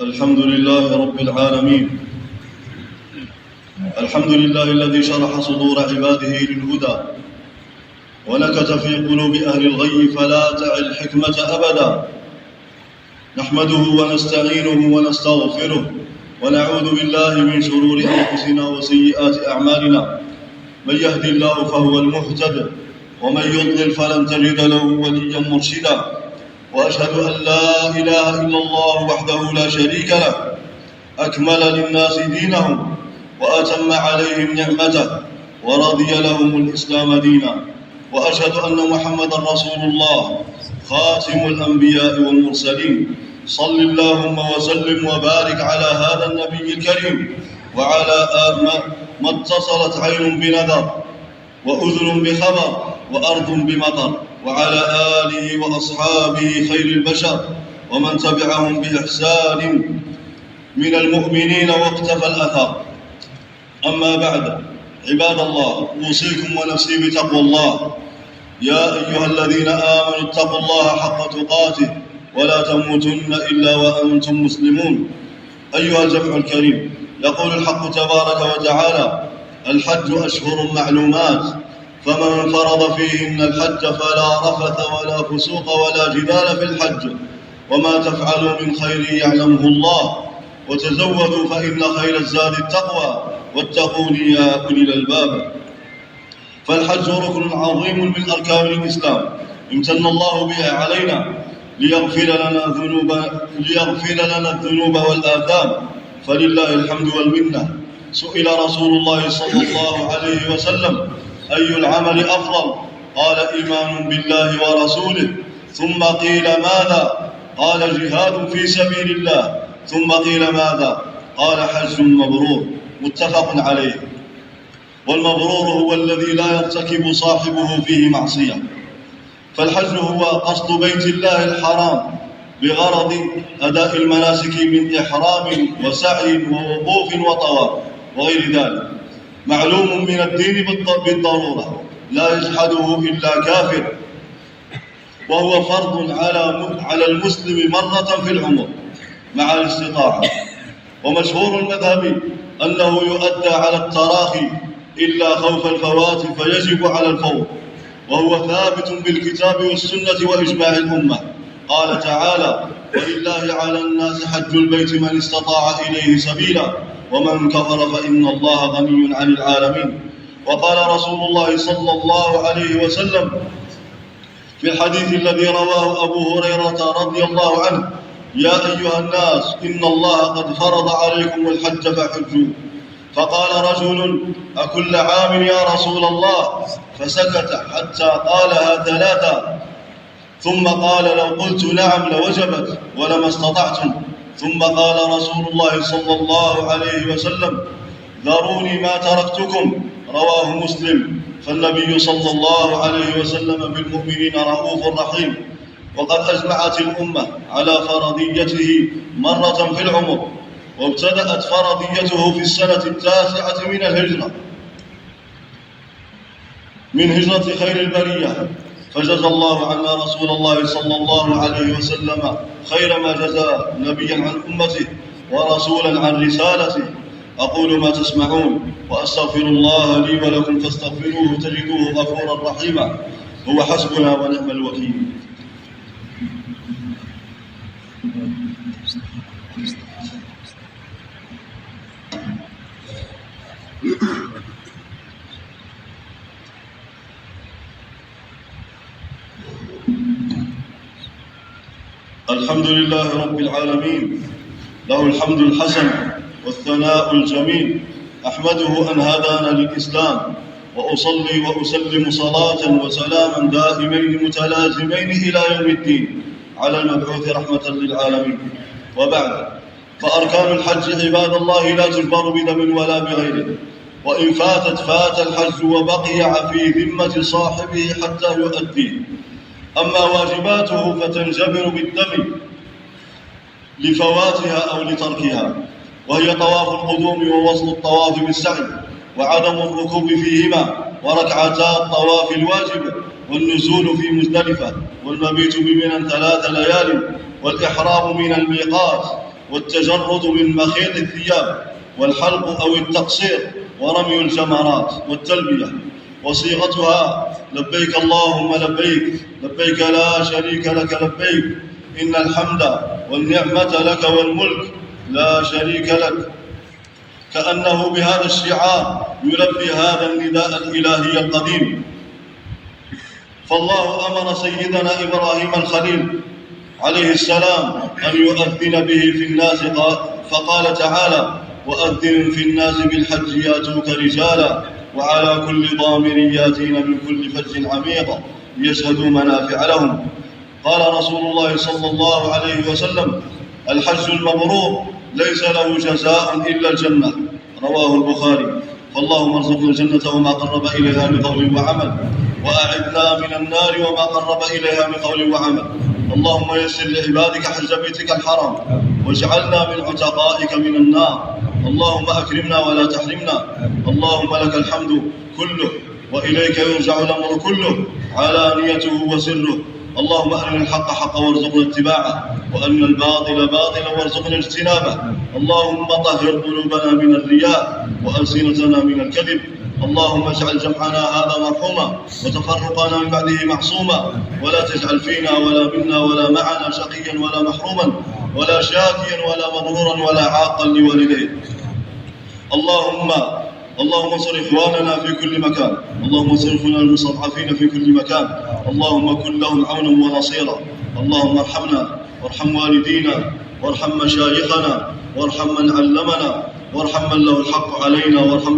الحمد لله رب العالمين. الحمد لله الذي شرح صدور عباده للهدى ونكت في قلوب أهل الغي فلا تعي الحكمة أبدا. نحمده ونستعينه ونستغفره ونعوذ بالله من شرور أنفسنا وسيئات أعمالنا. من يهدي الله فهو المهتد ومن يضلل فلن تجد له وليا مرشدا. وأشهد أن لا إله إلا الله وحده لا شريك له أكمل للناس دينهم وأتم عليهم نعمته ورضي لهم الإسلام دينا. وأشهد أن محمدًا رسول الله خاتم الأنبياء والمرسلين. صل اللهم وسلم وبارك على هذا النبي الكريم وعلى ما اتصلت عين بنذر وأذن بخبر وأرض بمطر وعلى آله وأصحابه خير البشر ومن تبعهم بإحسان من المؤمنين واقتفى الأثر. أما بعد، عباد الله، أوصيكم ونفسي بتقوى الله. يا أيها الذين آمنوا اتقوا الله حق تقاته ولا تموتن إلا وأنتم مسلمون. أيها الجمع الكريم، يقول الحق تبارك وتعالى: الحج أشهر معلومات، فمن فرض فيهن الحج فلا رفث ولا فسوق ولا جدال في الحج، وما تفعلوا من خير يعلمه الله، وتزودوا فإن خير الزاد التقوى، واتقون يا أولي الألباب. فالحج ركن عظيم من أركان الإسلام امتن الله بها علينا ليغفر لنا الذنوب والآثام، فلله الحمد والمنة. سئل رسول الله صلى الله عليه وسلم: أي العمل أفضل؟ قال: إيمان بالله ورسوله. ثم قيل: ماذا؟ قال: جهاد في سبيل الله. ثم قيل: ماذا؟ قال: حج مبرور. متفق عليه. والمبرور هو الذي لا يرتكب صاحبه فيه معصية. فالحج هو قصد بيت الله الحرام بغرض أداء المناسك من إحرام وسعي ووقوف وطواف وغير ذلك، معلوم من الدين بالضرورة لا يجحده إلا كافر، وهو فرض على المسلم مرة في العمر مع الاستطاعة. ومشهور المذهب أنه يؤدى على التراخي إلا خوف الفوات فيجب على الفور، وهو ثابت بالكتاب والسنة وإجماع الأمة. قال تعالى: ولله على الناس حج البيت من استطاع إليه سبيلا ومن كفر فإن الله غني عن العالمين. وقال رسول الله صلى الله عليه وسلم في الحديث الذي رواه أبو هريرة رضي الله عنه: يا أيها الناس، إن الله قد فرض عليكم الحج فحجوا. فقال رجل: أكل عام يا رسول الله؟ فسكت حتى قالها ثلاثة، ثم قال: لو قلت نعم لوجبت ولما استطعتم. ثم قال رسول الله صلى الله عليه وسلم: ذروني ما تركتكم. رواه مسلم. فالنبي صلى الله عليه وسلم بالمؤمنين رؤوف رحيم، وقد أجمعت الأمة على فرضيته مرة في العمر، وابتدأت فرضيته في السنة 9 من الهجرة، من هجرة خير البرية. فجزى الله عنا رسول الله صلى الله عليه وسلم خير ما جزى نبيا عن أمته ورسولا عن رسالته. أقول ما تسمعون وأستغفر الله لي ولكم فاستغفروه تجدوه غفورا رحيما، هو حسبنا ونعم الوكيل. الحمد لله رب العالمين، له الحمد الحسن والثناء الجميل. أحمده أن هدانا للإسلام، وأصلي وأسلم صلاة وسلاما دائمين متلازمين إلى يوم الدين على المبعوث رحمة للعالمين. وبعد، فأركان الحج عباد الله لا تجبر بدم ولا بغيره، وإن فات الحج وبقي في ذمة صاحبه حتى يؤديه. أما واجباته فتنجبر بالدم لفواتها أو لتركها، وهي طواف القدوم ووصل الطواف بالسعي وعدم الركوب فيهما وركعتا الطواف الواجب والنزول في مزدلفة والمبيت بمنى 3 ليال والإحرام من الميقات والتجرد من مخيط الثياب، والحلق أو التقصير، ورمي الجمرات، والتلبية. وصيغتها: لبيك اللهم لبيك، لبيك لا شريك لك لبيك، إن الحمد والنعمة لك والملك لا شريك لك. كأنه بهذا الشعار يلبي هذا النداء الإلهي القديم. فالله أمر سيدنا إبراهيم الخليل عليه السلام أن يؤذن به في الناس، فقال تعالى: وأذن في الناس بالحج ياتوك رجالا وعلى كل ضامر ياتين من كل فج عميق ليشهدوا منافع لهم. قال رسول الله صلى الله عليه وسلم: الحج المبرور ليس له جزاء إلا الجنة، رواه البخاري. فاللهم ارزقنا الجنة وما قرب إليها من قول وعمل، وأعذنا من النار وما قرب إليها من قول وعمل. اللهم يسر لعبادك حج بيتك الحرام، واجعلنا من عتقائك من النار. اللهم أكرمنا ولا تحرمنا. اللهم لك الحمد كله، وإليك يرجع الأمر كله، علانيته وسره. اللهم أرنا الحق حقا وارزقنا اتباعه، وأرنا الباطل باطلا وارزقنا اجتنابه. اللهم طهر قلوبنا من الرياء، وألسنتنا من الكذب. اللهم اجعل جمعنا هذا مرحوما، وتفرقنا من بعده معصوما، ولا تجعل فينا ولا منا ولا معنا شقيا ولا محروما، ولا شاكيا ولا مغرورا ولا عاقا لوالديه. اللهم انصر إخواننا في كل مكان، اللهم انصر إخواننا المستضعفين في كل مكان، اللهم كن لهم عونا ونصيرا. اللهم ارحمنا وارحم والدينا، وارحم مشايخنا، وارحم من علمنا، وارحم من له الحق علينا، وارحم